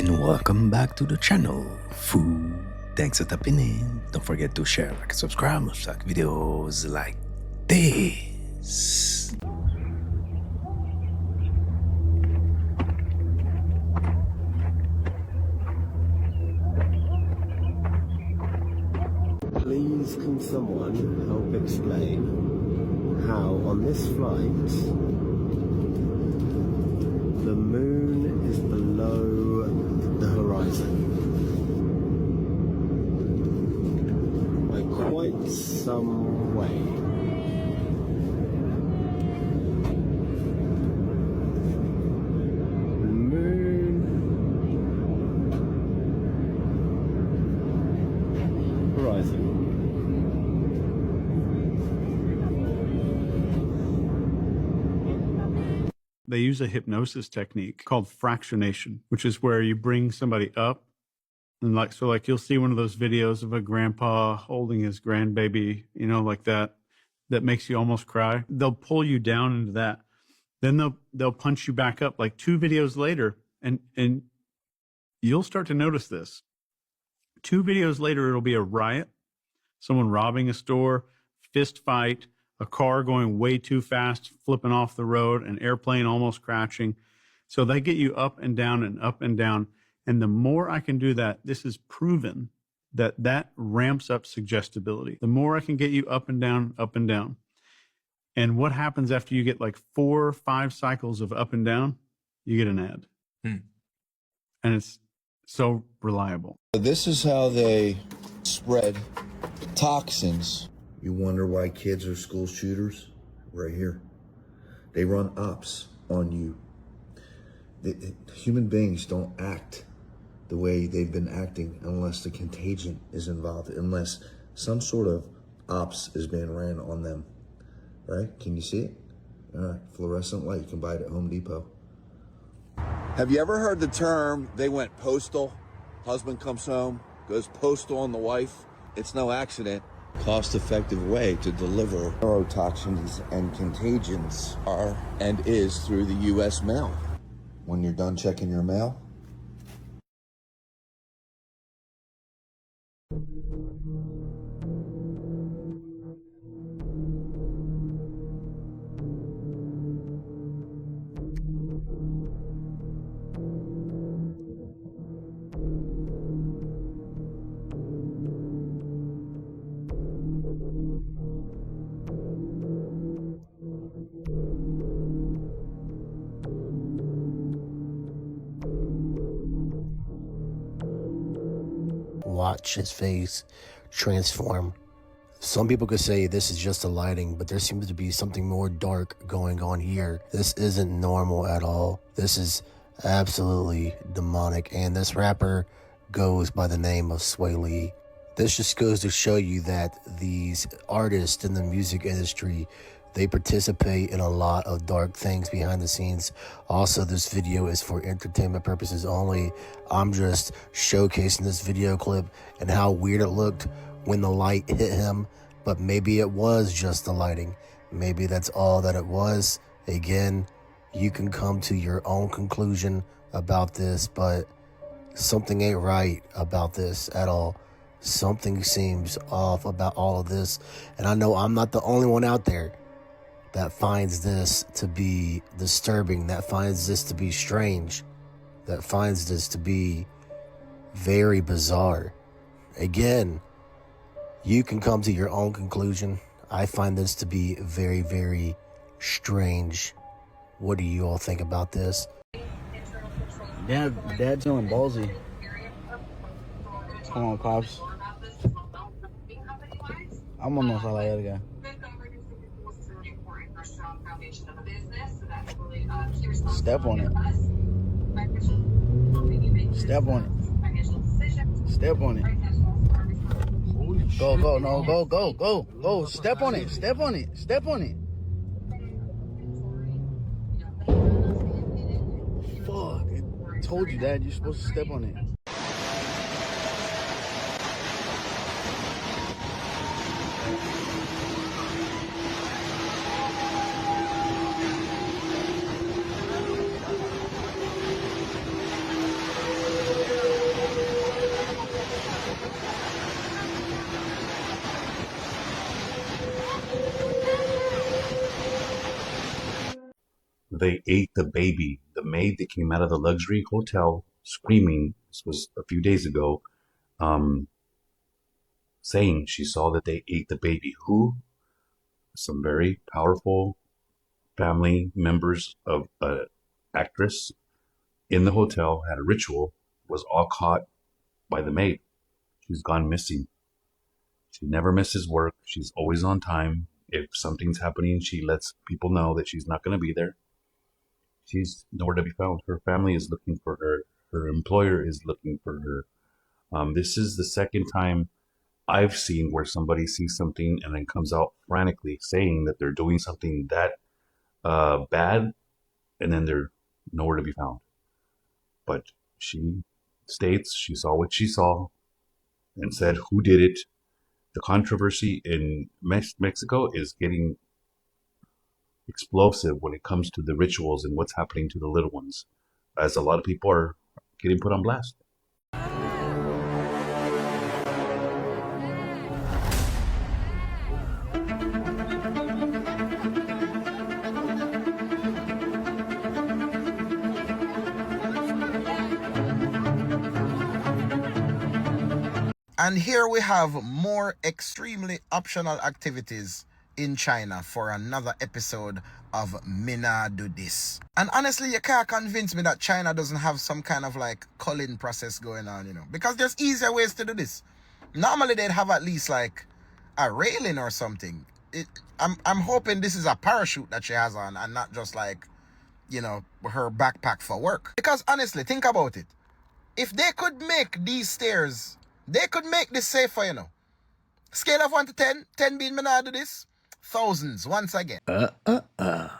and welcome back to the channel. FOOOOL. Thanks for tapping in. Don't forget to share, like, and subscribe. Most like videos like this. Please can someone help explain how on this flight the moon is below the horizon by quite some way. The moon, horizon. They use a hypnosis technique called fractionation, which is where you bring somebody up and like you'll see one of those videos of a grandpa holding his grandbaby, like that makes you almost cry. They'll pull you down into that. Then they'll punch you back up like 2 videos later, and you'll start to notice this. 2 videos later, it'll be a riot, someone robbing a store, fist fight, a car going way too fast, flipping off the road, an airplane almost crashing. So they get you up and down and up and down. And the more I can do that, this is proven that ramps up suggestibility. The more I can get you up and down, up and down. And what happens after you get like 4 or 5 cycles of up and down? You get an ad. And it's so reliable. This is how they spread toxins. You wonder why kids are school shooters? Right here. They run ops on you. Human beings don't act the way they've been acting unless the contagion is involved, unless some sort of ops is being ran on them. Right? Can you see it? All right, fluorescent light. You can buy it at Home Depot. Have you ever heard the term, they went postal? Husband comes home, goes postal on the wife. It's no accident. Cost-effective way to deliver neurotoxins and contagions are and is through the U.S. mail. When you're done checking your mail, watch his face transform. Some people could say this is just the lighting, but there seems to be something more dark going on here. This isn't normal at all. This is absolutely demonic, and this rapper goes by the name of Sway Lee. This just goes to show you that these artists in the music industry, they participate in a lot of dark things behind the scenes. Also, this video is for entertainment purposes only. I'm just showcasing this video clip and how weird it looked when the light hit him, but maybe it was just the lighting. Maybe that's all that it was. Again, you can come to your own conclusion about this, but something ain't right about this at all. Something seems off about all of this, and I know I'm not the only one out there that finds this to be disturbing, that finds this to be strange, that finds this to be very bizarre. Again, you can come to your own conclusion. I find this to be very, very strange. What do you all think about this? Dad's feeling ballsy. Come on, Pops. I'm almost like the other guy. Step on it. Step on it. Step on it. Go, go, no, go, go, go, go. Step on it. Step on it. Step on it. Fuck. I told you, Dad, you're supposed to step on it. they ate the baby. The maid that came out of the luxury hotel screaming, this was a few days ago, saying she saw that they ate the baby. Who? Some very powerful family members of an actress in the hotel had a ritual, was all caught by the maid. She's gone missing. She never misses work. She's always on time. If something's happening, she lets people know that she's not going to be there. She's nowhere to be found. Her family is looking for her. Her employer is looking for her. This is the second time I've seen where somebody sees something and then comes out frantically saying that they're doing something that bad, and then they're nowhere to be found. But she states she saw what she saw and said who did it. The controversy in Mexico is getting explosive when it comes to the rituals and what's happening to the little ones, as a lot of people are getting put on blast. And here we have more extremely optional activities in China for another episode of Mina Do This. And honestly, you can't convince me that China doesn't have some kind of like culling process going on, you know, because there's easier ways to do this. Normally they'd have at least like a railing or something. I'm hoping this is a parachute that she has on and not just like, you know, her backpack for work. Because honestly, think about it. If they could make these stairs, they could make this safer, you know. Scale of 1 to 10, 10 being Mina Do This, thousands once again.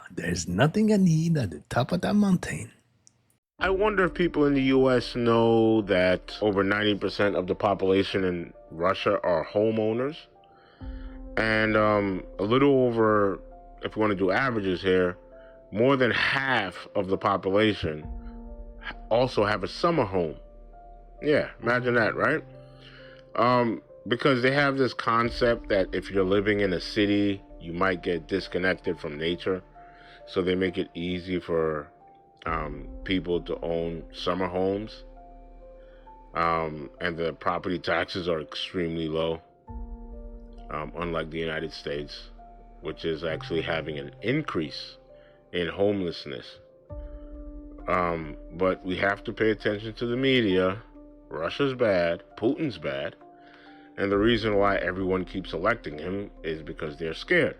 There's nothing I need at the top of that mountain. I wonder if people in the U.S. know that over 90% of the population in Russia are homeowners. And a little over, if you want to do averages here, more than half of the population also have a summer home. Yeah, imagine that, right? Because they have this concept that if you're living in a city, you might get disconnected from nature. So they make it easy for people to own summer homes. And the property taxes are extremely low, unlike the United States, which is actually having an increase in homelessness. But we have to pay attention to the media. Russia's bad, Putin's bad, and the reason why everyone keeps electing him is because they're scared.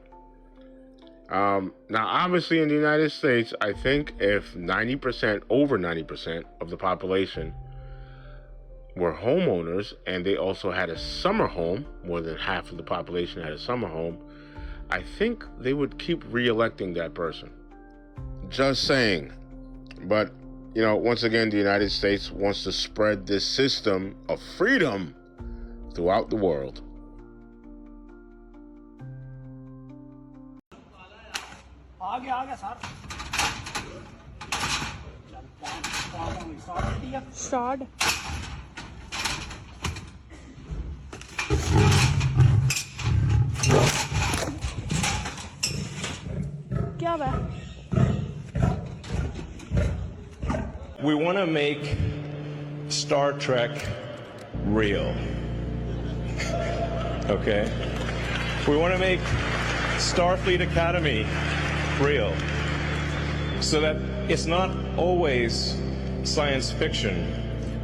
Now, obviously in the United States, I think if over 90% of the population were homeowners and they also had a summer home, more than half of the population had a summer home, I think they would keep re-electing that person. Just saying. But, you know, once again, the United States wants to spread this system of freedom throughout the world. Start. क्या है? We want to make Star Trek real. Okay? We want to make Starfleet Academy real. So that it's not always science fiction,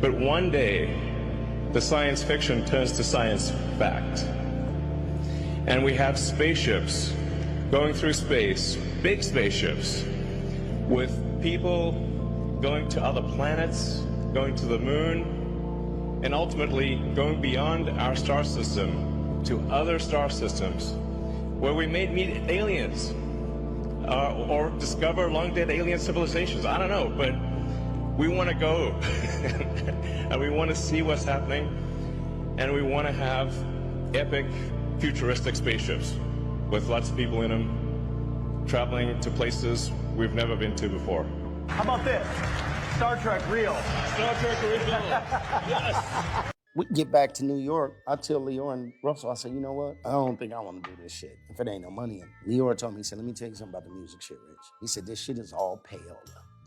but one day the science fiction turns to science fact. And we have spaceships going through space, big spaceships, with people going to other planets, going to the moon, and ultimately going beyond our star system to other star systems, where we may meet aliens or discover long-dead alien civilizations. I don't know, but we want to go and we want to see what's happening, and we want to have epic futuristic spaceships with lots of people in them, traveling to places we've never been to before. How about this? Star Trek real. Star Trek original. Yes. we get back to New York, I tell Leor and Russell, I said, you know what? I don't think I want to do this shit if it ain't no money in it. Leor told me, he said, let me tell you something about the music shit, Rich. He said, this shit is all payola.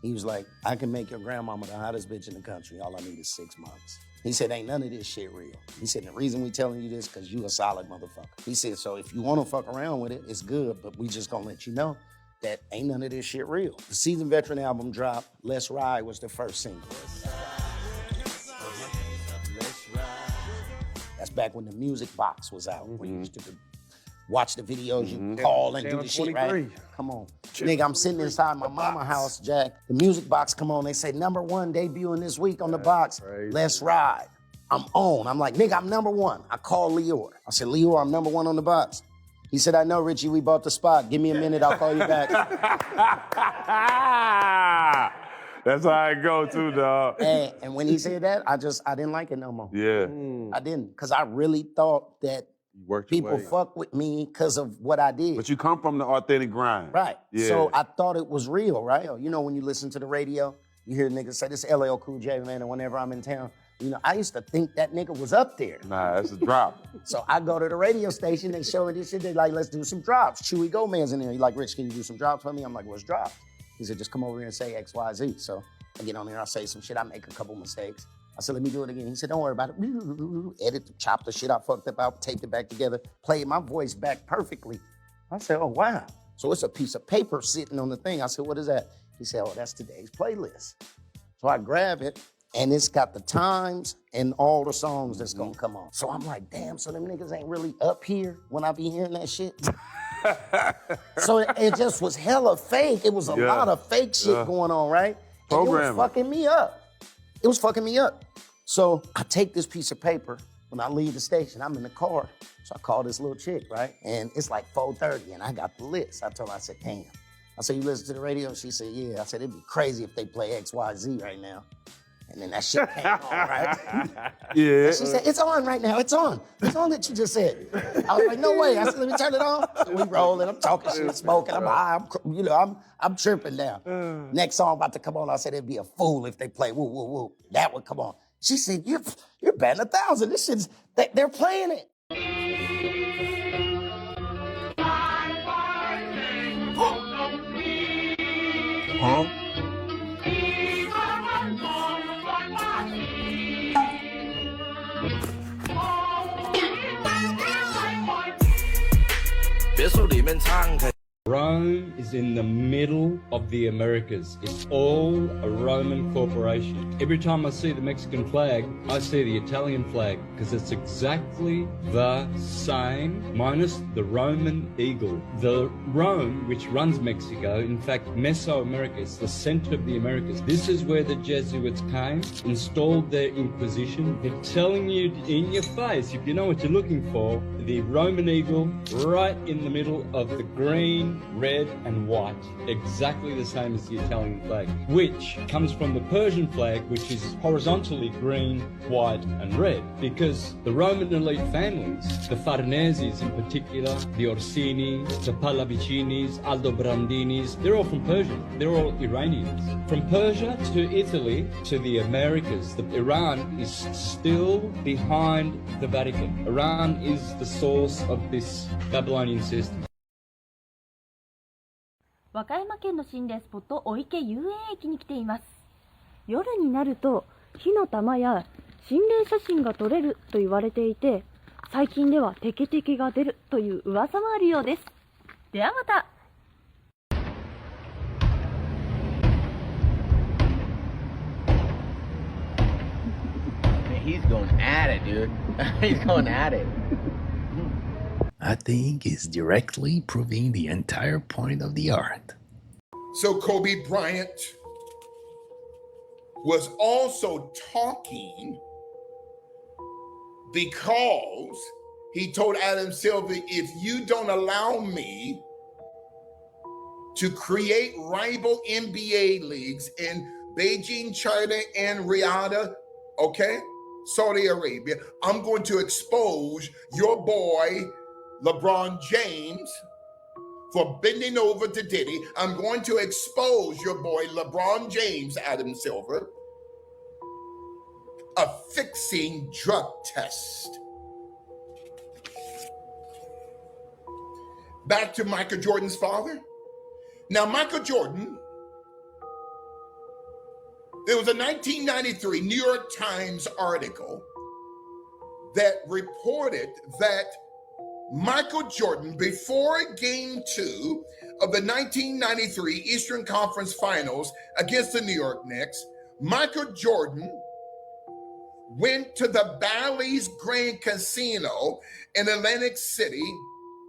He was like, I can make your grandmama the hottest bitch in the country. All I need is 6 months. He said, ain't none of this shit real. He said, the reason we telling you this, because you a solid motherfucker. He said, so if you want to fuck around with it, it's good, but we just gonna let you know that ain't none of this shit real. The Seasoned Veteran album dropped. Let's Ride was the first single. That's back when the music box was out. Where you used to watch the videos, you call and do the shit, right? Come on. Nigga, I'm sitting inside my mama's house, Jack. The music box come on. They say, #1 debuting this week on the box. Let's Ride. I'm on. I'm like, nigga, I'm #1. I call Leor. I said, Leor, I'm #1 on the box. He said, I know, Richie, we bought the spot. Give me a minute, I'll call you back. That's how it go too, dog. And when he said that, I didn't like it no more. Yeah. I didn't, because I really thought that people fuck with me because of what I did. But you come from the authentic grind. Right. Yeah. So I thought it was real, right? You know, when you listen to the radio, you hear niggas say, this LL Cool J, man, and whenever I'm in town, you know, I used to think that nigga was up there. Nah, that's a drop. So I go to the radio station, they show me this shit, they like, let's do some drops. Chewy Gomez in there. He like, Rich, can you do some drops for me? I'm like, what's drops? He said, just come over here and say X, Y, Z. So I get on there, I say some shit, I make a couple mistakes. I said, let me do it again. He said, don't worry about it. Edit, chop the shit I fucked up out, taped it back together, played my voice back perfectly. I said, oh, wow. So it's a piece of paper sitting on the thing. I said, what is that? He said, oh, that's today's playlist. So I grab it, and it's got the times and all the songs that's gonna come on. So I'm like, damn, so them niggas ain't really up here when I be hearing that shit? So it just was hella fake. It was a lot of fake shit going on, right? And it was fucking me up. It was fucking me up. So I take this piece of paper when I leave the station. I'm in the car. So I call this little chick, right? And it's like 4:30, and I got the list. I told her, I said, damn. I said, you listen to the radio? She said, yeah. I said, it'd be crazy if they play XYZ right now. And then that shit came on, right? Yeah. And she said, it's on right now. It's on. It's on that you just said. I was like, no way. I said, let me turn it on. So we rolling. I'm talking shit, smoking. I'm high. I'm tripping now. Next song about to come on. I said, it'd be a fool if they play woo, woo, woo. That would come on. She said, you're batting 1,000. This shit's, they're playing it. Huh? Rome is in the middle of the Americas. It's all a Roman corporation. Every time I see the Mexican flag, I see the Italian flag because it's exactly the same, minus the Roman eagle. The Rome, which runs Mexico, in fact, Mesoamerica, is the center of the Americas. This is where the Jesuits came, installed their Inquisition. They're telling you in your face, if you know what you're looking for, the Roman eagle right in the middle of the green, red and white, exactly the same as the Italian flag, which comes from the Persian flag, which is horizontally green, white and red, because the Roman elite families, the Farneses in particular, the Orsini, the Pallavicinis, Aldobrandinis, they're all from Persia. They're all Iranians. From Persia to Italy to the Americas, Iran is still behind the Vatican. Iran is the source of this Babylonian system. 和歌山県の心霊スポット御池遊園駅に来ています。夜になると火の玉や心霊写真が撮れると言われていて、最近ではテケテケが出るという噂もあるようです。ではまた。He's going at it, dude. He's going at it. I think is directly proving the entire point of the art. So Kobe Bryant was also talking because he told Adam Silver, if you don't allow me to create rival NBA leagues in Beijing, China, and Riyadh, okay, Saudi Arabia, I'm going to expose your boy, LeBron James, for bending over to Diddy. I'm going to expose your boy LeBron James, Adam Silver, a fixing drug test. Back to Michael Jordan's father. Now, Michael Jordan, there was a 1993 New York Times article that reported that Michael Jordan, before Game 2 of the 1993 Eastern Conference Finals against the New York Knicks, Michael Jordan went to the Bally's Grand Casino in Atlantic City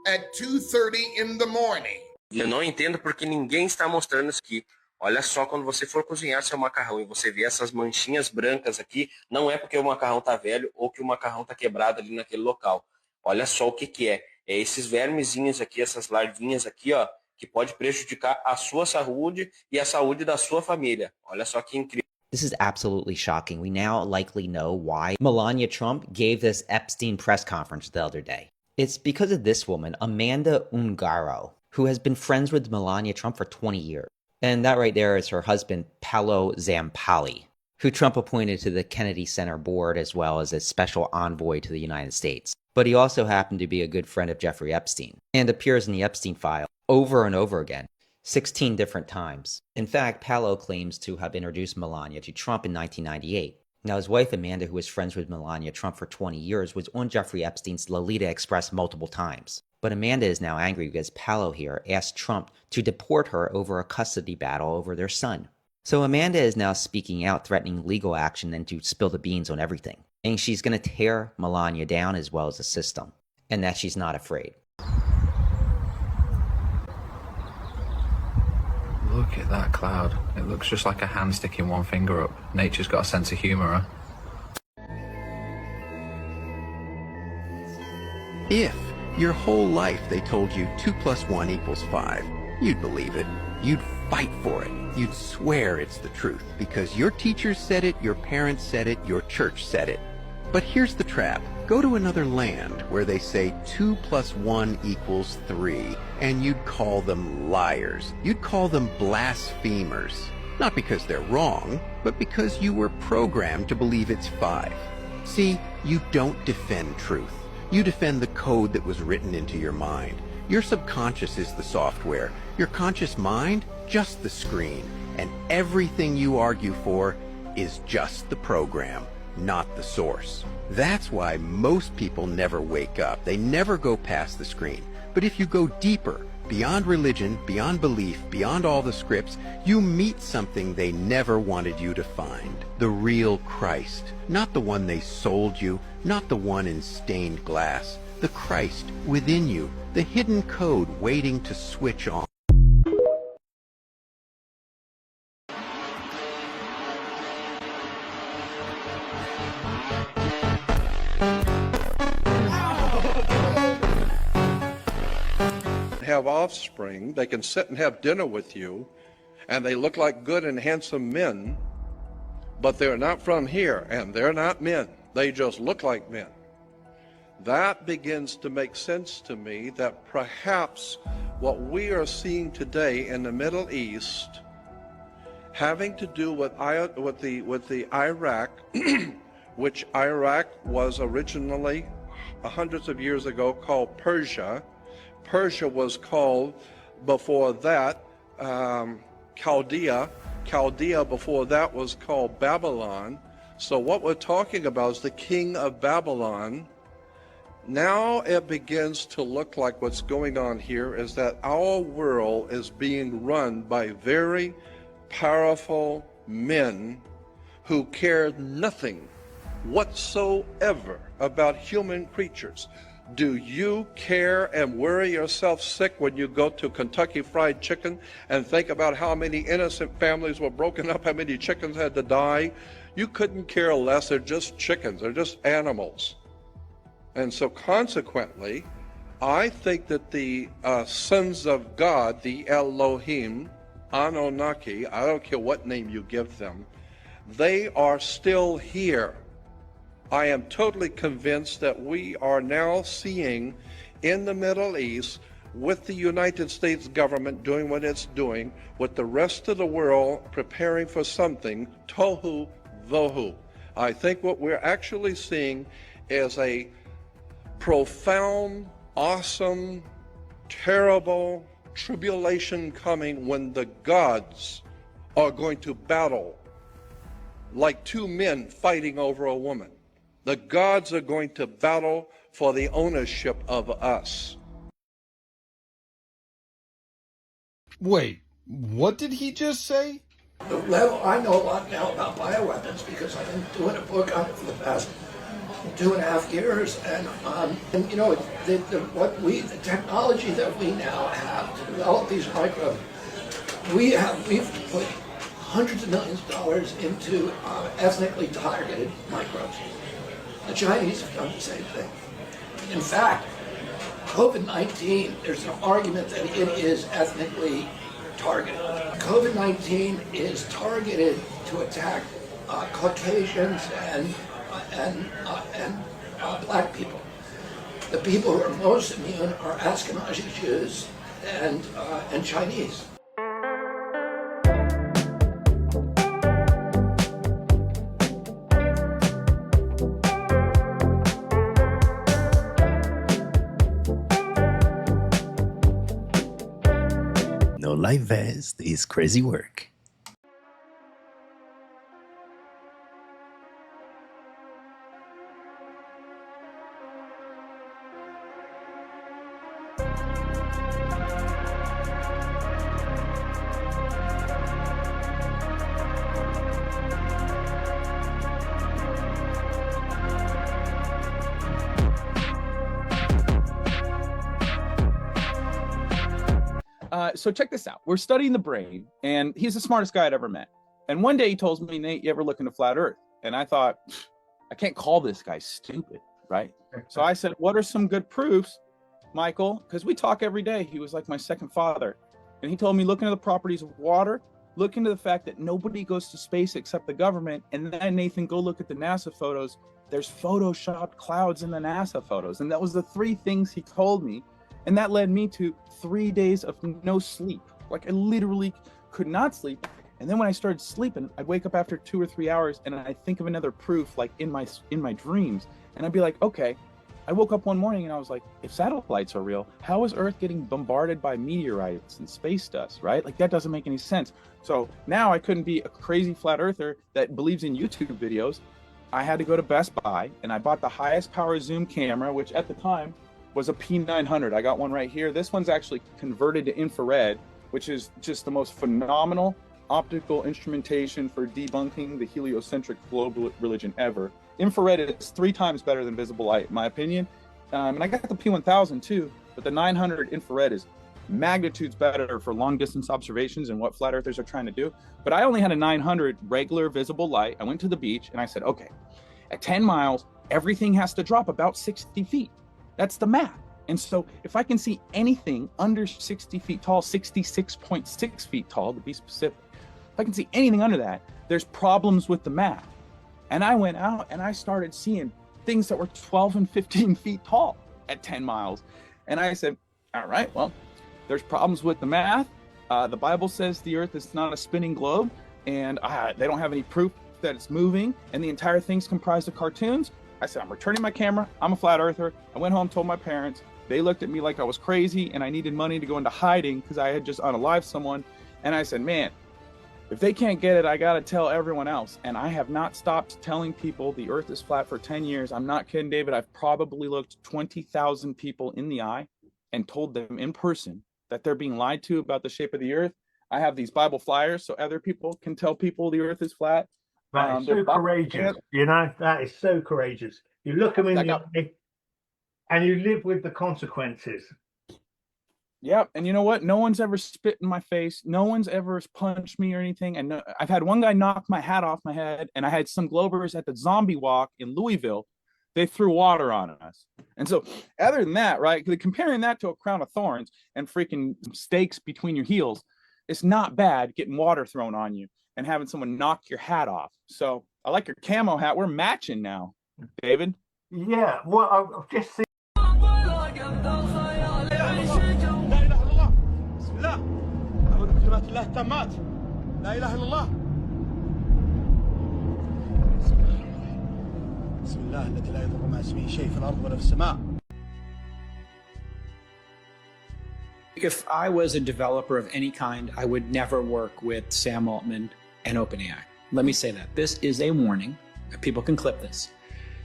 at 2:30 in the morning. Eu não entendo porque ninguém está mostrando isso aqui. Olha só, quando você for cozinhar seu macarrão e você vê essas manchinhas brancas aqui, não é porque o macarrão tá velho ou que o macarrão tá quebrado ali naquele local. Olha só o que que é. É esses vermezinhos aqui, essas larvinhas aqui, ó, que pode prejudicar a sua saúde e a saúde da sua família. Olha só que incrível. This is absolutely shocking. We now likely know why Melania Trump gave this Epstein press conference the other day. It's because of this woman, Amanda Ungaro, who has been friends with Melania Trump for 20 years. And that right there is her husband, Paolo Zampalli, who Trump appointed to the Kennedy Center board as well as a special envoy to the United States. But he also happened to be a good friend of Jeffrey Epstein and appears in the Epstein file over and over again, 16 different times. In fact, Paolo claims to have introduced Melania to Trump in 1998. Now, his wife, Amanda, who was friends with Melania Trump for 20 years, was on Jeffrey Epstein's Lolita Express multiple times. But Amanda is now angry because Paolo here asked Trump to deport her over a custody battle over their son. So Amanda is now speaking out, threatening legal action and to spill the beans on everything. And she's going to tear Melania down as well as the system. And that she's not afraid. Look at that cloud. It looks just like a hand sticking one finger up. Nature's got a sense of humor, huh? If your whole life they told you 2 + 1 = 5, you'd believe it. You'd fight for it. You'd swear it's the truth because your teachers said it, your parents said it, your church said it. But here's the trap. Go to another land where they say 2 + 1 = 3, and you'd call them liars. You'd call them blasphemers. Not because they're wrong, but because you were programmed to believe it's 5. See, you don't defend truth. You defend the code that was written into your mind. Your subconscious is the software. Your conscious mind, just the screen. And everything you argue for is just the program, not the source. That's why most people never wake up. They never go past the screen. But if you go deeper, beyond religion, beyond belief, beyond all the scripts, you meet something they never wanted you to find. The real Christ. Not the one they sold you, not the one in stained glass. The Christ within you, the hidden code waiting to switch on. Have offspring, they can sit and have dinner with you, and they look like good and handsome men, but they're not from here, and they're not men. They just look like men. That begins to make sense to me that perhaps what we are seeing today in the Middle East, having to do with the Iraq, which Iraq was originally hundreds of years ago called Persia. Persia was called before that Chaldea. Chaldea before that was called Babylon. So what we're talking about is the king of Babylon. Now it begins to look like what's going on here is that our world is being run by very powerful men who care nothing whatsoever about human creatures. Do you care and worry yourself sick when you go to Kentucky Fried Chicken and think about how many innocent families were broken up, how many chickens had to die? You couldn't care less. They're just chickens. They're just animals. And so consequently, I think that the sons of God, the Elohim, Anunnaki, I don't care what name you give them, they are still here. I am totally convinced that we are now seeing in the Middle East, with the United States government doing what it's doing, with the rest of the world preparing for something, tohu vohu. I think what we're actually seeing is a profound, awesome, terrible tribulation coming when the gods are going to battle like two men fighting over a woman. The gods are going to battle for the ownership of us. Wait, what did he just say? The level, I know a lot now about bioweapons because I've been doing a book on it for the past 2.5 years, and you know, the technology that we now have to develop these microbes, we've put hundreds of millions of dollars into ethnically targeted microbes. The Chinese have done the same thing. In fact, COVID-19, there's an argument that it is ethnically targeted. COVID-19 is targeted to attack Caucasians and black people. The people who are most immune are Ashkenazi Jews and Chinese. No life vest is crazy work. So check this out. We're studying the brain, and he's the smartest guy I'd ever met. And one day he tells me, Nate, you ever look into flat Earth? And I thought, I can't call this guy stupid, right? So I said, what are some good proofs, Michael? Because we talk every day. He was like my second father. And he told me, look into the properties of water, look into the fact that nobody goes to space except the government. And then, Nathan, go look at the NASA photos. There's photoshopped clouds in the NASA photos. And that was the 3 things he told me. And that led me to 3 days of no sleep. Like I literally could not sleep. And then when I started sleeping, I'd wake up after 2 or 3 hours and I'd think of another proof like in my dreams. And I'd be like, okay. I woke up one morning and I was like, if satellites are real, how is Earth getting bombarded by meteorites and space dust, right? Like that doesn't make any sense. So now I couldn't be a crazy flat earther that believes in YouTube videos. I had to go to Best Buy and I bought the highest power zoom camera, which at the time was a P900. I got one right here. This one's actually converted to infrared, which is just the most phenomenal optical instrumentation for debunking the heliocentric global religion ever. Infrared is 3 times better than visible light, in my opinion. And I got the P1000 too, but the 900 infrared is magnitudes better for long distance observations and what flat earthers are trying to do. But I only had a 900 regular visible light. I went to the beach and I said, okay, at 10 miles, everything has to drop about 60 feet. That's the math. And so if I can see anything under 60 feet tall, 66.6 feet tall to be specific, if I can see anything under that, there's problems with the math. And I went out and I started seeing things that were 12 and 15 feet tall at 10 miles. And I said, all right, well, there's problems with the math. The Bible says the earth is not a spinning globe and they don't have any proof that it's moving and the entire thing's comprised of cartoons. I said, I'm returning my camera. I'm a flat earther. I went home, told my parents. They looked at me like I was crazy and I needed money to go into hiding because I had just unalived someone. And I said, man, if they can't get it, I got to tell everyone else. And I have not stopped telling people the earth is flat for 10 years. I'm not kidding, David. I've probably looked 20,000 people in the eye and told them in person that they're being lied to about the shape of the earth. I have these Bible flyers so other people can tell people the earth is flat. That is so courageous. You know, that is so courageous. You look them in the eye and you live with the consequences. Yeah, and you know what? No one's ever spit in my face. No one's ever punched me or anything. And I've had one guy knock my hat off my head, and I had some Globers at the zombie walk in Louisville. They threw water on us. And so other than that, right, comparing that to a crown of thorns and freaking stakes between your heels, it's not bad getting water thrown on you and having someone knock your hat off. So I like your camo hat. We're matching now, David. Yeah, well, I've just seen. بسم الله الذي لا يضر مع اسمه شيء في الأرض ولا في السماء. If I was a developer of any kind, I would never work with Sam Altman and OpenAI. Let me say that. This is a warning. People can clip this.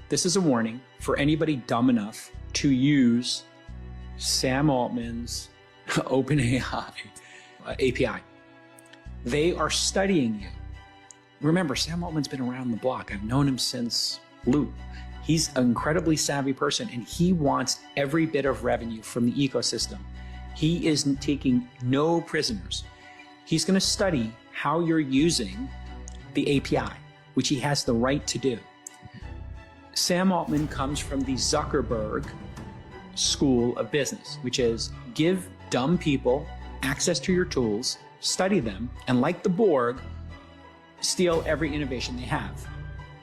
This is a warning for anybody dumb enough to use Sam Altman's OpenAI API. They are studying you. Remember, Sam Altman's been around the block. I've known him since Loop. He's an incredibly savvy person, and he wants every bit of revenue from the ecosystem. He is taking no prisoners. He's going to study how you're using the API, which he has the right to do. Sam Altman comes from the Zuckerberg school of business, which is give dumb people access to your tools, study them, and like the Borg, steal every innovation they have.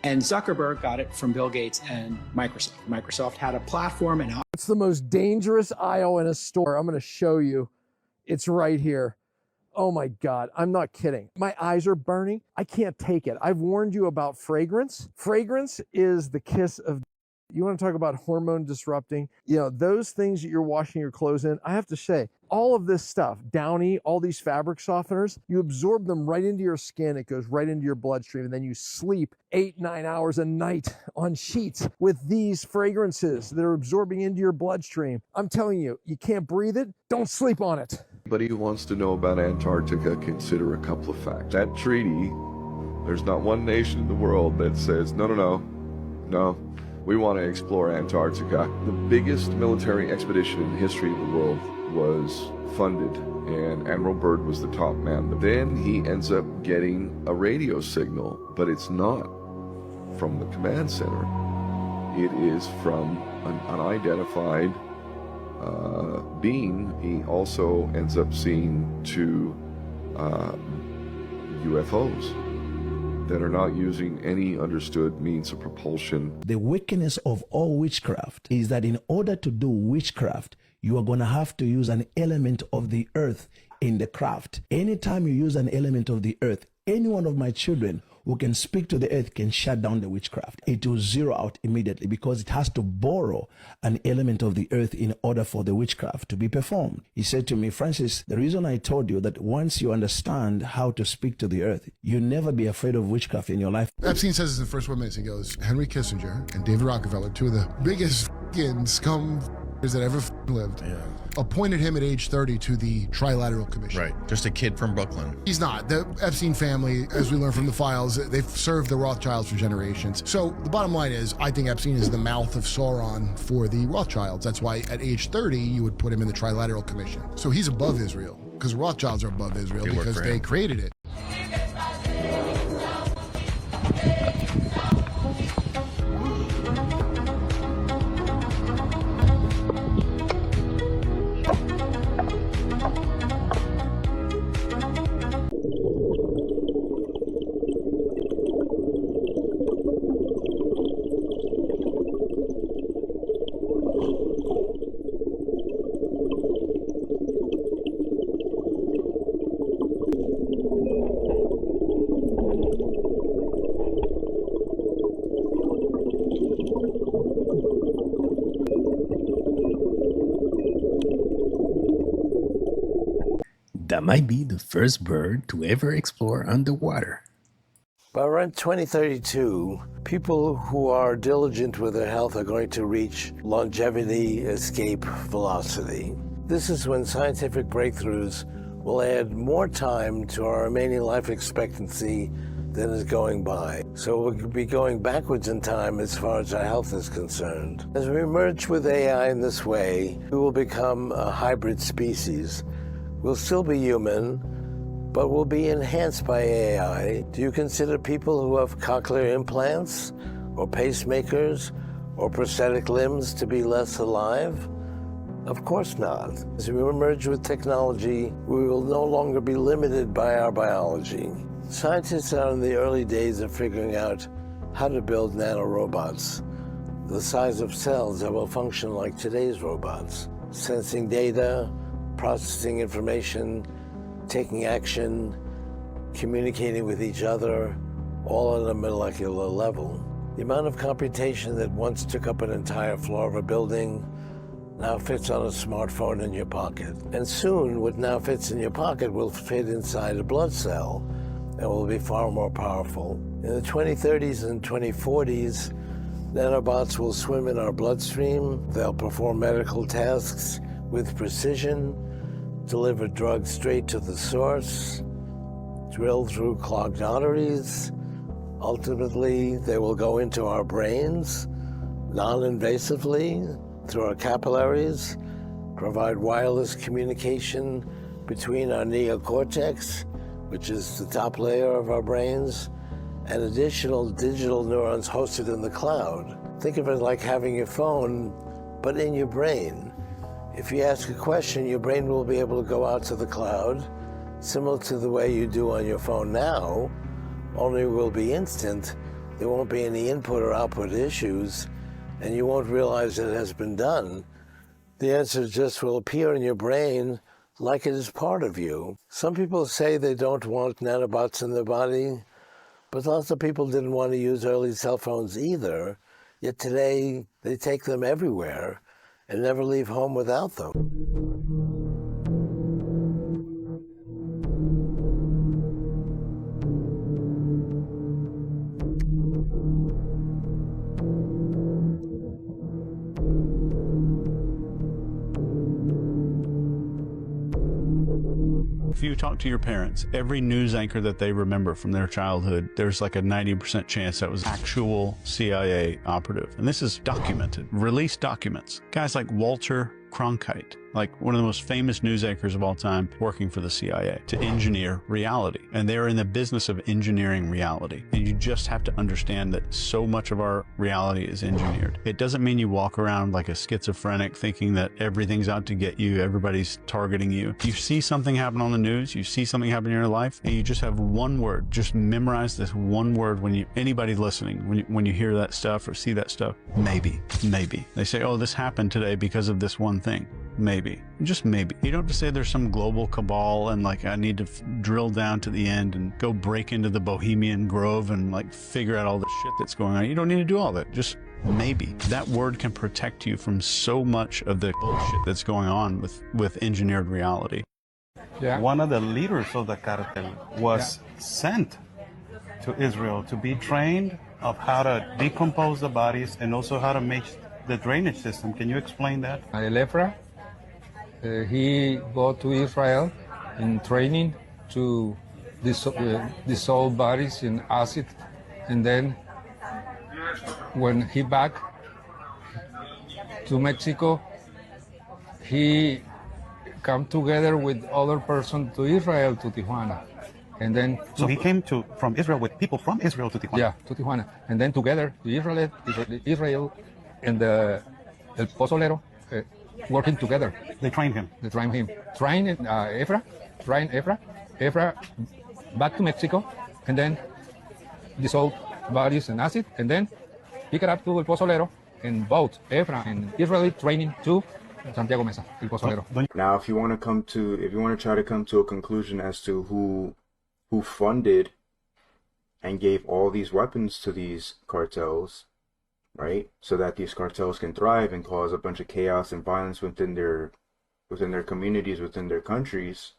And Zuckerberg got it from Bill Gates and Microsoft. Microsoft had a platform and it's the most dangerous aisle in a store. I'm going to show you. It's right here. Oh my God, I'm not kidding. My eyes are burning. I can't take it. I've warned you about fragrance. Fragrance is the kiss of... You want to talk about hormone disrupting? You know, those things that you're washing your clothes in, I have to say, all of this stuff, Downy, all these fabric softeners, you absorb them right into your skin. It goes right into your bloodstream, and then you sleep 8-9 hours a night on sheets with these fragrances that are absorbing into your bloodstream. I'm telling you, you can't breathe it. Don't sleep on it. Anybody who wants to know about Antarctica, consider a couple of facts. That treaty, there's not one nation in the world that says, no, we want to explore Antarctica. The biggest military expedition in the history of the world was funded, and Admiral Byrd was the top man. But then he ends up getting a radio signal, but it's not from the command center. It is from an unidentified being. He also ends up seeing two UFOs that are not using any understood means of propulsion. The wickedness of all witchcraft is that in order to do witchcraft, you are going to have to use an element of the earth in the craft. Anytime you use an element of the earth, any one of my children who can speak to the earth can shut down the witchcraft. It will zero out immediately because it has to borrow an element of the earth in order for the witchcraft to be performed. He said to me, Francis, the reason I told you that once you understand how to speak to the earth, you'll never be afraid of witchcraft in your life. Epstein says this in the first 1 minute. He goes, Henry Kissinger and David Rockefeller, two of the biggest scum that ever lived, appointed him at age 30 to the Trilateral Commission. Right, just a kid from Brooklyn. He's not. The Epstein family, as we learn from the files, they've served the Rothschilds for generations. So the bottom line is, I think Epstein is the mouth of Sauron for the Rothschilds. That's why at age 30, you would put him in the Trilateral Commission. So he's above Israel, because Rothschilds are above Israel because they created it. That might be the first bird to ever explore underwater. By around 2032, people who are diligent with their health are going to reach longevity escape velocity. This is when scientific breakthroughs will add more time to our remaining life expectancy than is going by. So we'll be going backwards in time as far as our health is concerned. As we merge with AI in this way, we will become a hybrid species. We'll still be human, but we'll be enhanced by AI. Do you consider people who have cochlear implants or pacemakers or prosthetic limbs to be less alive? Of course not. As we merge with technology, we will no longer be limited by our biology. Scientists are in the early days of figuring out how to build nanorobots, the size of cells that will function like today's robots, sensing data, processing information, taking action, communicating with each other, all on a molecular level. The amount of computation that once took up an entire floor of a building now fits on a smartphone in your pocket. And soon, what now fits in your pocket will fit inside a blood cell and will be far more powerful. In the 2030s and 2040s, nanobots will swim in our bloodstream. They'll perform medical tasks with precision, deliver drugs straight to the source, drill through clogged arteries. Ultimately, they will go into our brains non-invasively through our capillaries, provide wireless communication between our neocortex, which is the top layer of our brains, and additional digital neurons hosted in the cloud. Think of it like having your phone, but in your brain. If you ask a question, your brain will be able to go out to the cloud, similar to the way you do on your phone now, only it will be instant. There won't be any input or output issues, and you won't realize it has been done. The answer just will appear in your brain like it is part of you. Some people say they don't want nanobots in their body, but lots of people didn't want to use early cell phones either, yet today they take them everywhere and never leave home without them. If you talk to your parents, every news anchor that they remember from their childhood, there's like a 90% chance that was actual CIA operative. And this is documented, released documents. Guys like Walter Cronkite, like one of the most famous news anchors of all time, working for the CIA to engineer reality. And they're in the business of engineering reality. And you just have to understand that so much of our reality is engineered. It doesn't mean you walk around like a schizophrenic thinking that everything's out to get you, everybody's targeting you. You see something happen on the news, you see something happen in your life, and you just have one word. Just memorize this one word when anybody listening, when you hear that stuff or see that stuff. Maybe. They say, oh, this happened today because of this one thing. Maybe. Just maybe. You don't have to say there's some global cabal and like I need to drill down to the end and go break into the Bohemian Grove and like figure out all the shit that's going on. You don't need to do all that. Just maybe. That word can protect you from so much of the bullshit that's going on with engineered reality. Yeah. One of the leaders of the cartel was sent to Israel to be trained of how to decompose the bodies and also how to make the drainage system. Can you explain that? Elefra, he go to Israel in training to dissolve bodies in acid, and then when he back to Mexico, he come together with other person to Israel, to Tijuana. And then so he came from Israel with people from Israel to Tijuana. Yeah, to Tijuana. And then together, Israel and El Pozolero working together. They trained him. Train Efra back to Mexico, and then dissolve bodies in acid, and then pick it up to El Pozolero, and both Efra and Israeli training to Santiago Mesa, El Pozolero. Now, if you want to try to come to a conclusion as to who funded and gave all these weapons to these cartels, right? So that these cartels can thrive and cause a bunch of chaos and violence within their communities, within their countries.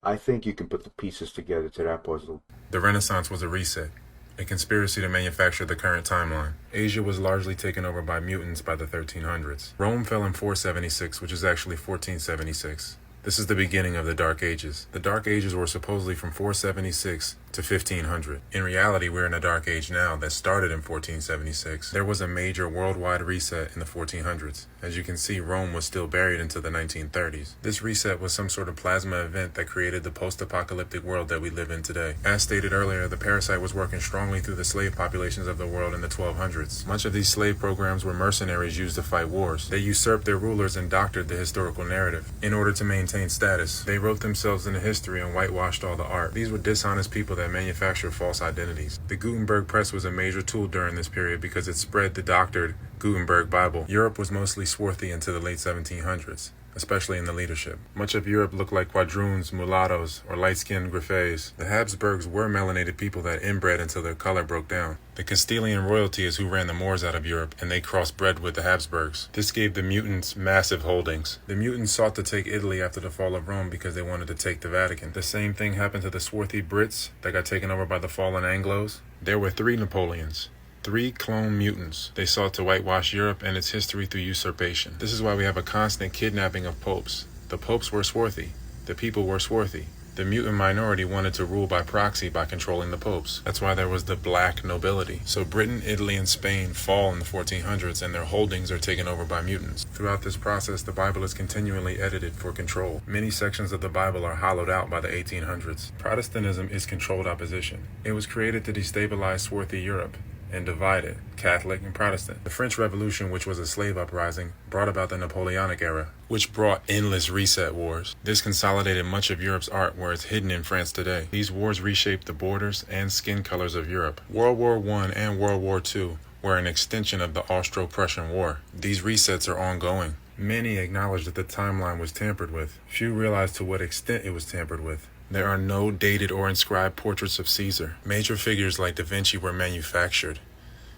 I think you can put the pieces together to that puzzle. The Renaissance was a reset, a conspiracy to manufacture the current timeline. Asia was largely taken over by mutants by the 1300s. Rome fell in 476, which is actually 1476. This is the beginning of the Dark Ages. The Dark Ages were supposedly from 476 to 1500. In reality, we're in a Dark Age now that started in 1476. There was a major worldwide reset in the 1400s. As you can see, Rome was still buried into the 1930s. This reset was some sort of plasma event that created the post-apocalyptic world that we live in today. As stated earlier, the parasite was working strongly through the slave populations of the world in the 1200s. Much of these slave programs were mercenaries used to fight wars. They usurped their rulers and doctored the historical narrative. In order to maintain status, they wrote themselves into history and whitewashed all the art. These were dishonest people that manufacture false identities. The Gutenberg press was a major tool during this period because it spread the doctored Gutenberg Bible. Europe was mostly swarthy into the late 1700s. especially in the leadership. Much of Europe looked like quadroons, mulattoes, or light-skinned griffes. The Habsburgs were melanated people that inbred until their color broke down. The Castilian royalty is who ran the Moors out of Europe, and they crossbred with the Habsburgs. This gave the mutants massive holdings. The mutants sought to take Italy after the fall of Rome because they wanted to take the Vatican. The same thing happened to the swarthy Brits that got taken over by the fallen Anglos. There were 3 Napoleons. 3 clone mutants. They sought to whitewash Europe and its history through usurpation. This is why we have a constant kidnapping of popes. The popes were swarthy. The people were swarthy. The mutant minority wanted to rule by proxy by controlling the popes. That's why there was the black nobility. So Britain, Italy, and Spain fall in the 1400s and their holdings are taken over by mutants. Throughout this process, the Bible is continually edited for control. Many sections of the Bible are hollowed out by the 1800s. Protestantism is controlled opposition. It was created to destabilize swarthy Europe and divided Catholic and Protestant. The French Revolution, which was a slave uprising, brought about the Napoleonic era, which brought endless reset wars. This consolidated much of Europe's art where it's hidden in France today. These wars reshaped the borders and skin colors of Europe. World War I and World War II were an extension of the Austro-Prussian War. These resets are ongoing. Many acknowledge that the timeline was tampered with. Few realize to what extent it was tampered with. There are no dated or inscribed portraits of Caesar. Major figures like Da Vinci were manufactured.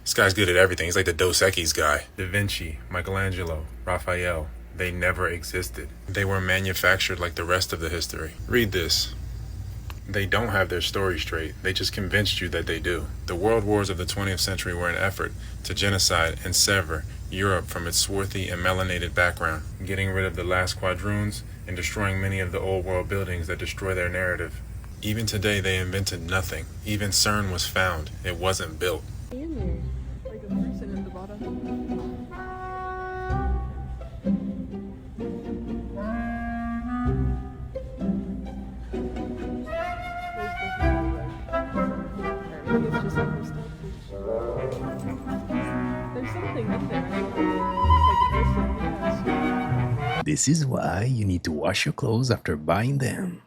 This guy's good at everything. He's like the Dos Equis guy. Da Vinci, Michelangelo, Raphael, they never existed. They were manufactured like the rest of the history. Read this. They don't have their story straight. They just convinced you that they do. The world wars of the 20th century were an effort to genocide and sever Europe from its swarthy and melanated background, getting rid of the last quadroons and destroying many of the old world buildings that destroy their narrative. Even today, they invented nothing. Even CERN was found. It wasn't built. Like a person in the bottom. There's something up there. Like a person, yes. This is why you need to wash your clothes after buying them.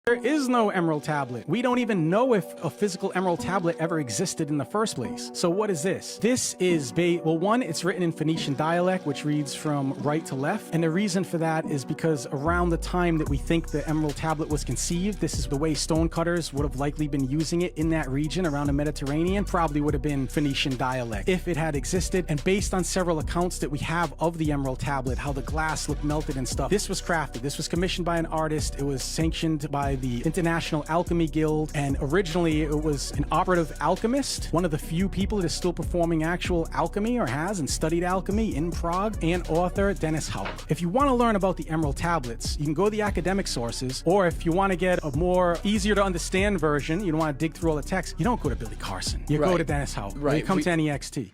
There is no emerald tablet. We don't even know if a physical emerald tablet ever existed in the first place. So what is this? This is, well, one, it's written in Phoenician dialect, which reads from right to left. And the reason for that is because around the time that we think the emerald tablet was conceived, this is the way stonecutters would have likely been using it in that region around the Mediterranean, probably would have been Phoenician dialect if it had existed. And based on several accounts that we have of the emerald tablet, how the glass looked melted and stuff, this was crafted. This was commissioned by an artist. It was sanctioned by the International Alchemy Guild, and originally it was an operative alchemist, one of the few people that is still performing actual alchemy or has and studied alchemy in Prague, and author Dennis Hauck. If you want to learn about the emerald tablets, you can go to the academic sources, or if you want to get a more easier to understand version, you don't want to dig through all the text, you don't go to Billy Carson. You go to Dennis Hauck. Right. You come to NEXT.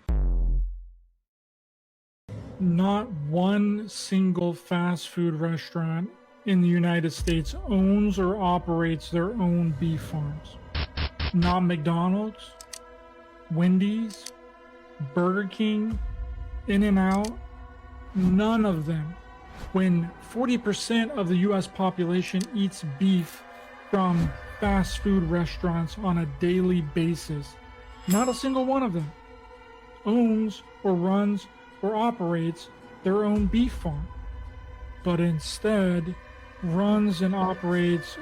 Not one single fast food restaurant in the United States owns or operates their own beef farms. Not McDonald's, Wendy's, Burger King, In-N-Out, none of them. When 40% of the US population eats beef from fast food restaurants on a daily basis, not a single one of them owns or runs or operates their own beef farm, but instead runs and operates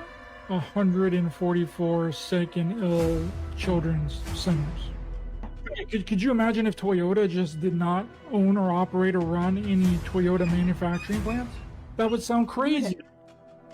144 sick and ill children's centers. Could you imagine if Toyota just did not own or operate or run any Toyota manufacturing plants? That would sound crazy.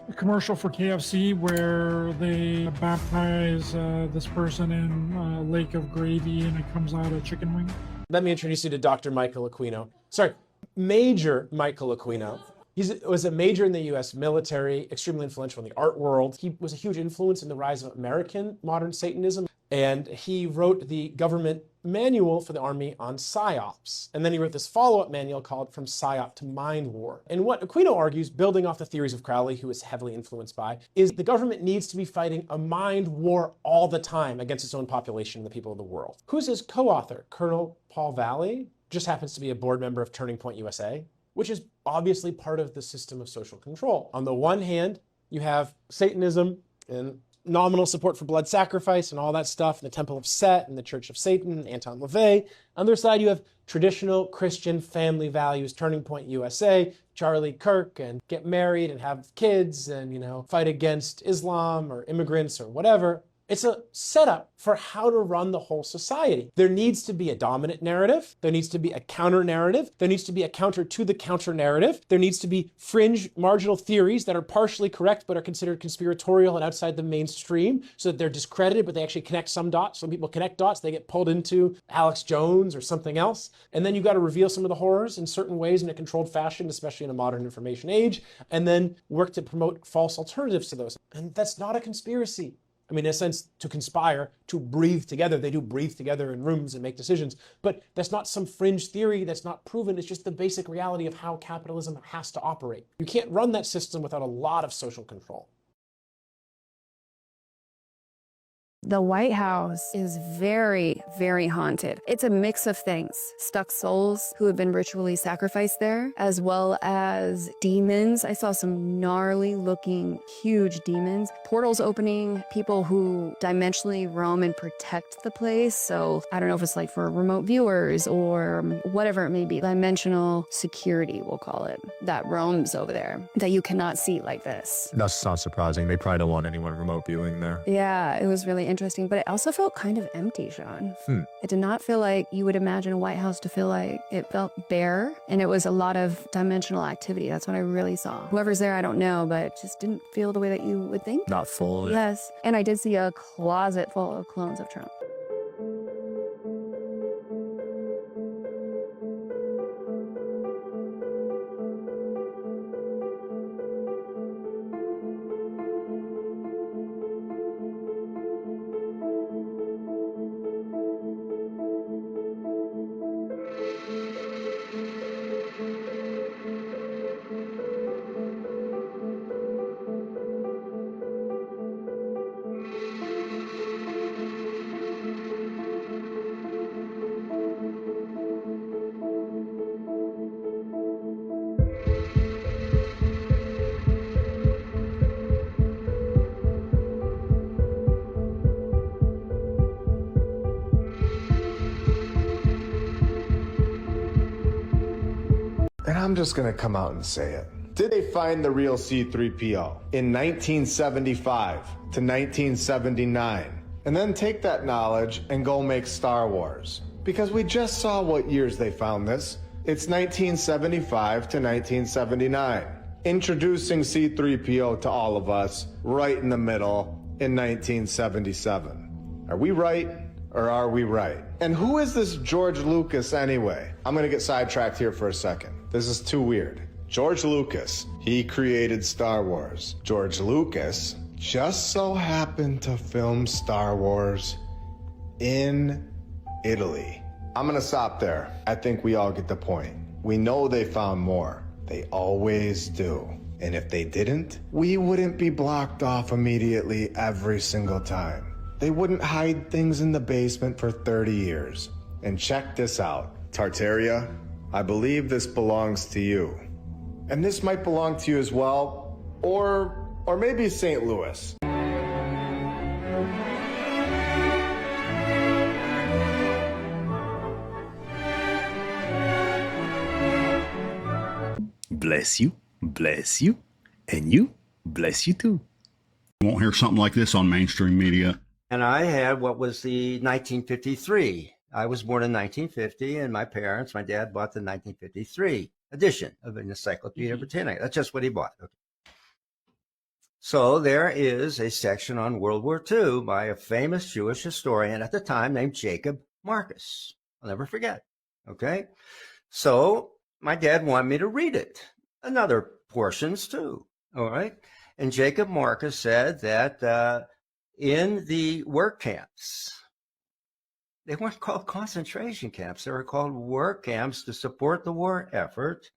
A commercial for KFC where they baptize this person in a lake of gravy and it comes out a chicken wing. Let me introduce you to Dr. Michael Aquino. Sorry, Major Michael Aquino. He was a major in the U.S. military, extremely influential in the art world. He was a huge influence in the rise of American modern Satanism, and he wrote the government manual for the Army on PSYOPs. And then he wrote this follow-up manual called From PSYOP to Mind War. And what Aquino argues, building off the theories of Crowley, who is heavily influenced by, is the government needs to be fighting a mind war all the time against its own population and the people of the world. Who's his co-author? Colonel Paul Valley, just happens to be a board member of Turning Point USA, which is obviously part of the system of social control. On the one hand, you have Satanism and nominal support for blood sacrifice and all that stuff, and the Temple of Set and the Church of Satan, Anton LaVey. On the other side, you have traditional Christian family values, Turning Point USA, Charlie Kirk, and get married and have kids and, you know, fight against Islam or immigrants or whatever. It's a setup for how to run the whole society. There needs to be a dominant narrative. There needs to be a counter narrative. There needs to be a counter to the counter narrative. There needs to be fringe marginal theories that are partially correct but are considered conspiratorial and outside the mainstream so that they're discredited, but they actually connect some dots. Some people connect dots. They get pulled into Alex Jones or something else. And then you've got to reveal some of the horrors in certain ways in a controlled fashion, especially in a modern information age, and then work to promote false alternatives to those. And that's not a conspiracy. I mean, in a sense, to conspire, to breathe together. They do breathe together in rooms and make decisions. But that's not some fringe theory that's not proven. It's just the basic reality of how capitalism has to operate. You can't run that system without a lot of social control. The White House is very, very haunted. It's a mix of things. Stuck souls who have been ritually sacrificed there, as well as demons. I saw some gnarly looking, huge demons. Portals opening, people who dimensionally roam and protect the place. So I don't know if it's like for remote viewers or whatever it may be. Dimensional security, we'll call it, that roams over there that you cannot see like this. That's not surprising. They probably don't want anyone remote viewing there. Yeah, it was really interesting, but it also felt kind of empty, Sean. It did not feel like you would imagine a White House to feel like. It felt bare, and it was a lot of dimensional activity. That's what I really saw. Whoever's there, I don't know, but it just didn't feel the way that you would think. Not full. Yes, and I did see a closet full of clones of Trump. And I'm just gonna come out and say it. Did they find the real C-3PO in 1975 to 1979? And then take that knowledge and go make Star Wars. Because we just saw what years they found this. It's 1975 to 1979. Introducing C-3PO to all of us right in the middle in 1977. Are we right or are we right? And who is this George Lucas anyway? I'm gonna get sidetracked here for a second. This is too weird. George Lucas, he created Star Wars. George Lucas just so happened to film Star Wars in Italy. I'm gonna stop there. I think we all get the point. We know they found more. They always do. And if they didn't, we wouldn't be blocked off immediately every single time. They wouldn't hide things in the basement for 30 years. And check this out. Tartaria, I believe this belongs to you. And this might belong to you as well, or maybe St. Louis. Bless you, and you, bless you too. You won't hear something like this on mainstream media. And I had what was the 1953. I was born in 1950, and my parents, my dad bought the 1953 edition of an Encyclopedia Britannica. That's just what he bought. Okay. So there is a section on World War II by a famous Jewish historian at the time named Jacob Marcus. I'll never forget. Okay. So my dad wanted me to read it, and other portions too. All right. And Jacob Marcus said that in the work camps, they weren't called concentration camps. They were called work camps to support the war effort.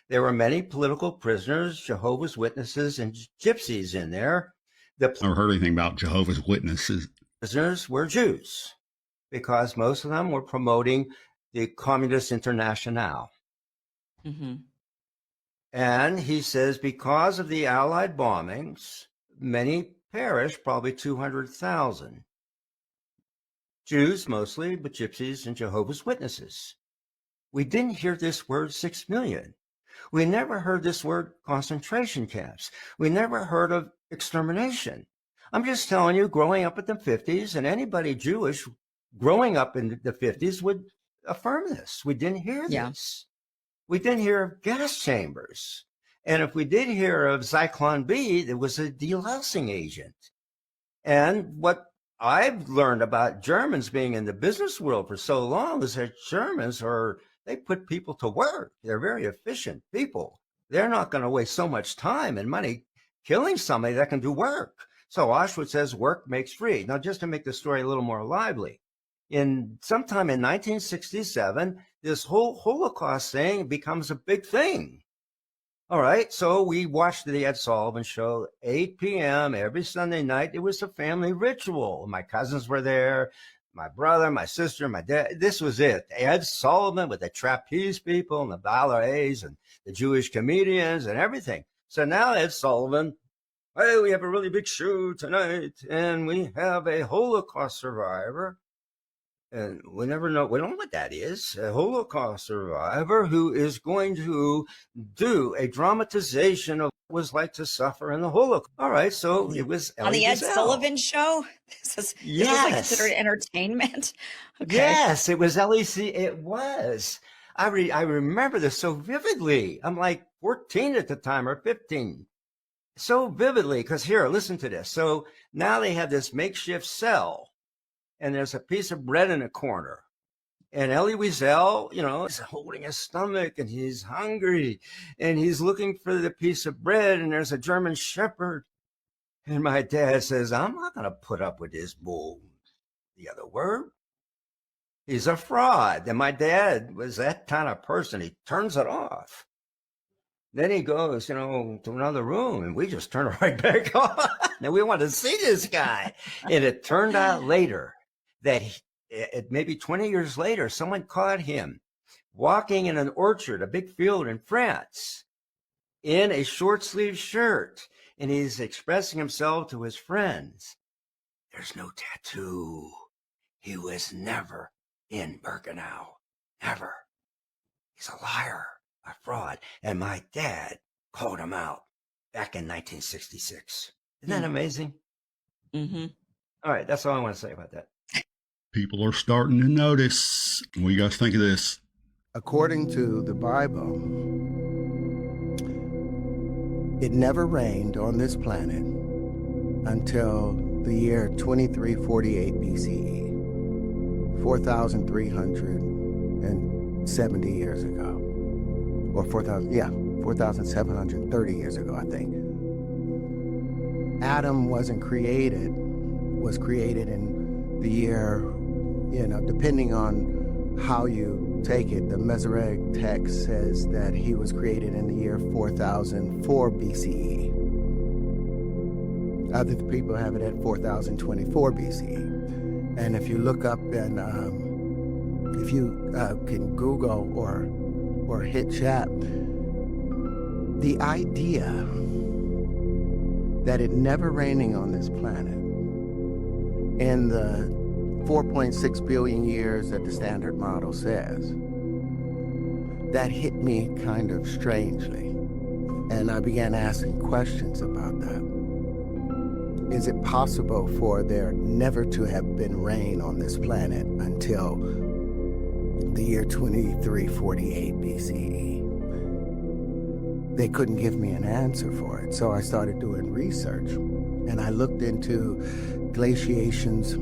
There were many political prisoners, Jehovah's Witnesses, and gypsies in there. I've never heard anything about Jehovah's Witnesses. Prisoners were Jews because most of them were promoting the Communist Internationale. And he says because of the Allied bombings, many perished, probably 200,000. Jews mostly, but gypsies and Jehovah's Witnesses. We didn't hear this word 6 million. We never heard this word concentration camps. We never heard of extermination. I'm just telling you, growing up in the 50s, and anybody Jewish growing up in the 50s would affirm this. We didn't hear this. We didn't hear of gas chambers. And if we did hear of Zyklon B, it was a delousing agent. And what I've learned about Germans being in the business world for so long is that Germans they put people to work. They're very efficient people. They're not going to waste so much time and money killing somebody that can do work. So Auschwitz says work makes free. Now, just to make the story a little more lively, sometime in 1967, this whole Holocaust thing becomes a big thing. All right, so we watched the Ed Sullivan show, 8 p.m. every Sunday night. It was a family ritual. My cousins were there, my brother, my sister, my dad. This was it. Ed Sullivan with the trapeze people and the ballets and the Jewish comedians and everything. So now Ed Sullivan, hey, we have a really big show tonight, and we have a Holocaust survivor. And we don't know what that is, a Holocaust survivor who is going to do a dramatization of what it was like to suffer in the Holocaust. All right, so it was on the Ed Sullivan show? This was like considered entertainment? Okay. Yes, it was LEC. It was. I remember this so vividly. I'm like 14 at the time or 15. So vividly, because here, listen to this. So now they have this makeshift cell. And there's a piece of bread in a corner. And Elie Wiesel, is holding his stomach and he's hungry and he's looking for the piece of bread. And there's a German shepherd. And my dad says, I'm not going to put up with this bull. The other word, he's a fraud. And my dad was that kind of person. He turns it off. Then he goes, to another room, and we just turn it right back on. And we want to see this guy. And it turned out later that maybe 20 years later, someone caught him walking in an orchard, a big field in France, in a short-sleeved shirt. And he's expressing himself to his friends. There's no tattoo. He was never in Birkenau. Never. He's a liar. A fraud. And my dad called him out back in 1966. Isn't that amazing? Mm-hmm. All right, that's all I want to say about that. People are starting to notice. What do you guys think of this? According to the Bible, it never rained on this planet until the year 2348 BCE, 4,370 years ago. Or 4,730 years ago, I think. Adam was created in the year, depending on how you take it. The Masoretic text says that he was created in the year 4004 BCE. Other people have it at 4024 BCE. And if you look up and if you can Google or hit chat, the idea that it never raining on this planet in the 4.6 billion years that the standard model says, that hit me kind of strangely. And I began asking questions about that. Is it possible for there never to have been rain on this planet until the year 2348 BCE? They couldn't give me an answer for it, so I started doing research, and I looked into glaciations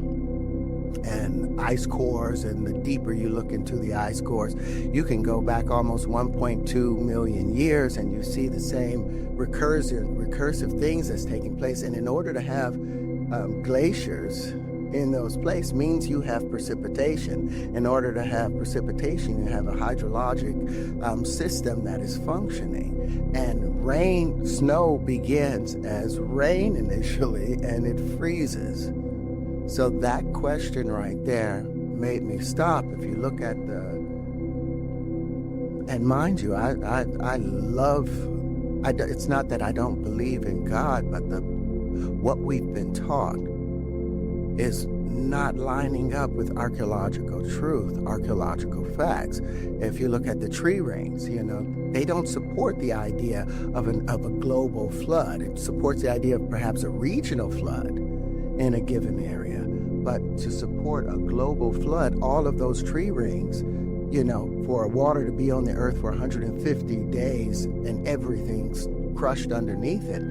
and ice cores, and the deeper you look into the ice cores, you can go back almost 1.2 million years, and you see the same recursive things that's taking place. And in order to have glaciers in those places means you have precipitation. In order to have precipitation, you have a hydrologic system that is functioning. And snow begins as rain initially, and it freezes. So that question right there made me stop. If you look at and mind you, I love, it's not that I don't believe in God, but what we've been taught is not lining up with archaeological truth, archaeological facts. If you look at the tree rings, they don't support the idea of a global flood. It supports the idea of perhaps a regional flood in a given area. But to support a global flood, all of those tree rings, for water to be on the earth for 150 days and everything's crushed underneath it,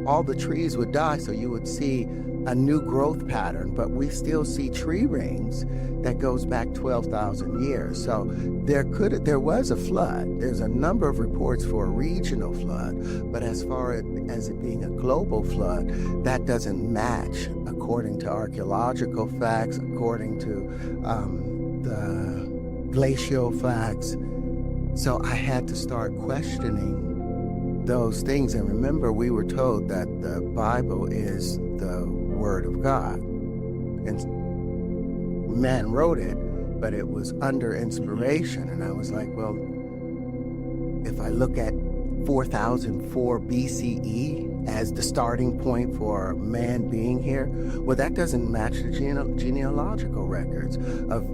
all the trees would die, so you would see a new growth pattern. But we still see tree rings that goes back 12,000 years. So there was a flood. There's a number of reports for a regional flood, but as far as it being a global flood, that doesn't match according to archaeological facts, according to the glacial facts. So I had to start questioning those things. And remember, we were told that the Bible is the Word of God. And man wrote it, but it was under inspiration. And I was like, well, if I look at 4004 BCE as the starting point for man being here, well, that doesn't match the genealogical records of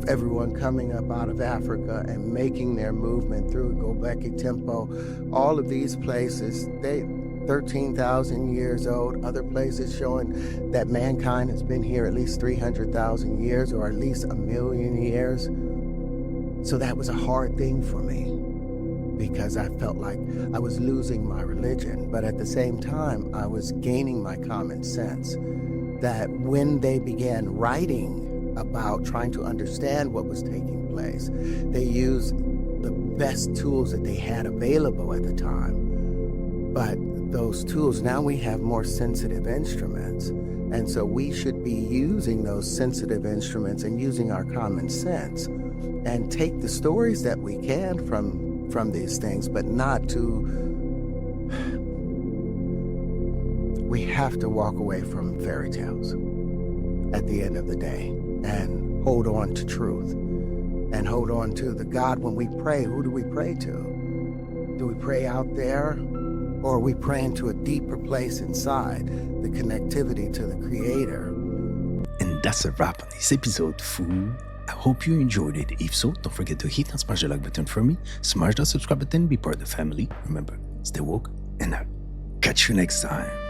everyone coming up out of Africa and making their movement through Göbekli Temple. All of these places, they 13,000 years old. Other places showing that mankind has been here at least 300,000 years, or at least 1 million years. So that was a hard thing for me, because I felt like I was losing my religion. But at the same time, I was gaining my common sense that when they began writing about trying to understand what was taking place, they used the best tools that they had available at the time. But those tools, now we have more sensitive instruments. And so we should be using those sensitive instruments and using our common sense and take the stories that we can from these things, but not to, we have to walk away from fairy tales at the end of the day and hold on to truth and hold on to the God. When we pray, who do we pray to? Do we pray out there, or are we praying to a deeper place inside, the connectivity to the Creator? And that's a wrap on this episode, FOOOOL. I hope you enjoyed it. If so, don't forget to hit and smash the like button for me, smash the subscribe button, be part of the family. Remember, stay woke, and I'll catch you next time.